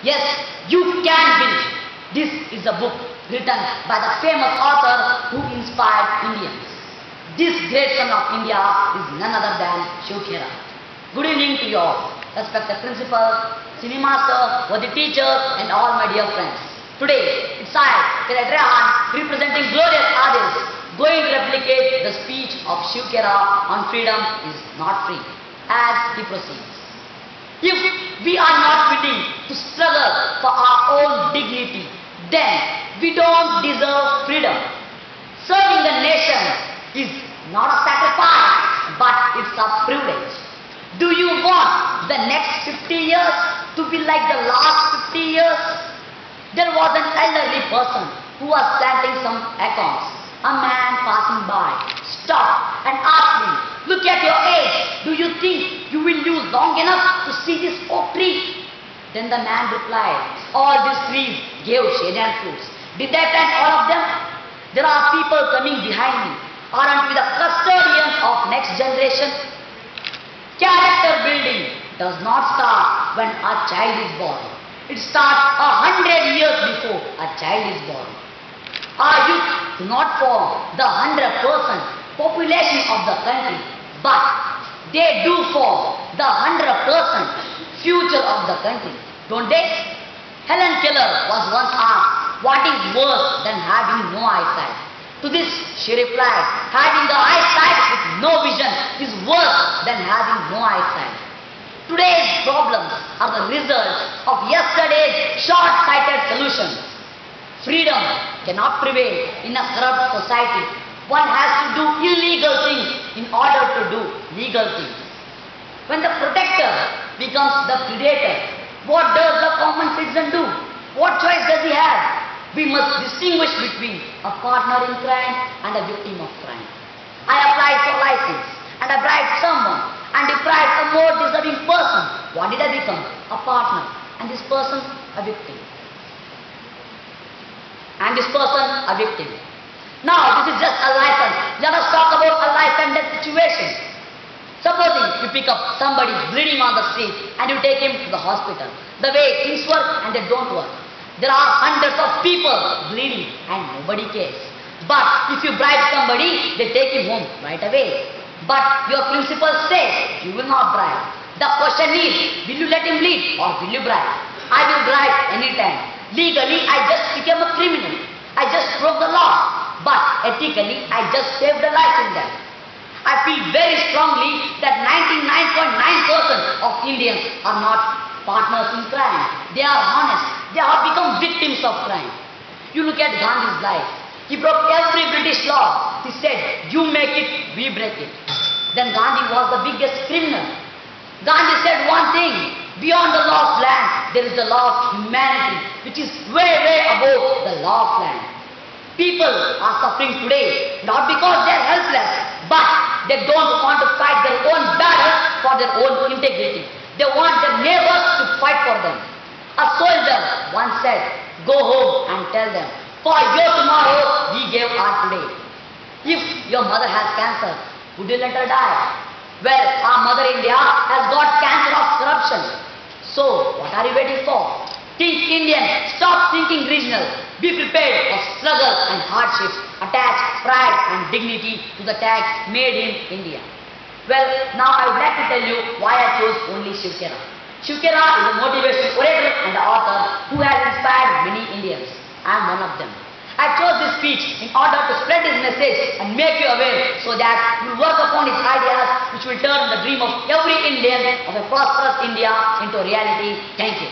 Yes, you can win. This is a book written by the famous author who inspired Indians. This great son of India is none other than Shiv Khera. Good evening to you all, respected principal, senior master, worthy teachers and all my dear friends. Today, it's I, Cadet Rehan, representing glorious Adils, going to replicate the speech of Shiv Khera on freedom is not free, as he proceeds. If we are not willing to struggle for our own dignity, then we don't deserve freedom. Serving the nation is not a sacrifice, but it's a privilege. Do you want the next 50 years to be like the last 50 years? There was an elderly person who was planting some acorns. A man passing by stopped and asked him, "Look at your age. Do you think you will live long enough to see this oak tree?" Then the man replied, "All these trees gave shade and fruits. Did I plant all of them? There are people coming behind me. Aren't we the custodians of next generation?" Character building does not start when a child is born. It starts 100 years before a child is born. Our youth do not form the 100% population of the country, but they do form the 100% future of the country, don't they? Helen Keller was once asked, "What is worse than having no eyesight?" To this she replied, "Having the eyesight with no vision is worse than having no eyesight." Today's problems are the result of yesterday's short-sighted solutions. Freedom cannot prevail in a corrupt society. One has to do illegal things in order to do legal things. When the protector becomes the predator, what does the common citizen do? What choice does he have? We must distinguish between a partner in crime and a victim of crime. I applied for license and I bribed someone and deprived a more deserving person. What did I become? A partner. And this person, a victim. And this person, a victim. Now, this is just a license. Let us talk about a life and death situation. Supposing you pick up somebody bleeding on the street and you take him to the hospital. The way things work and they don't work. There are hundreds of people bleeding and nobody cares. But if you bribe somebody, they take him home right away. But your principal says you will not bribe. The question is, will you let him bleed or will you bribe? I will bribe anytime. Legally, I just became a criminal. I just broke the law. But ethically, I just saved a life in that. I feel very strongly that 99.9% of Indians are not partners in crime. They are honest. They have become victims of crime. You look at Gandhi's life. He broke every British law. He said, "You make it, we break it." Then Gandhi was the biggest criminal. Gandhi said one thing, "Beyond the law of land, there is the law of humanity, which is way, way above the law of land." People are suffering today, not because they are helpless, but they don't want to fight their own battle for their own integrity. They want their neighbors to fight for them. A soldier once said, "Go home and tell them, for your tomorrow, we gave our today." If your mother has cancer, would you let her die? Well, our mother India has got cancer of corruption. So, what are you waiting for? Think Indian, stop thinking regional. Be prepared for struggle and hardships. Attach pride and dignity to the tags made in India. Well, now I would like to tell you why I chose only Shiv Khera. Shiv Khera is a motivational orator and author who has inspired many Indians. I am one of them. I chose this speech in order to spread his message and make you aware so that you will work upon his ideas which will turn the dream of every Indian of a prosperous India into reality. Thank you.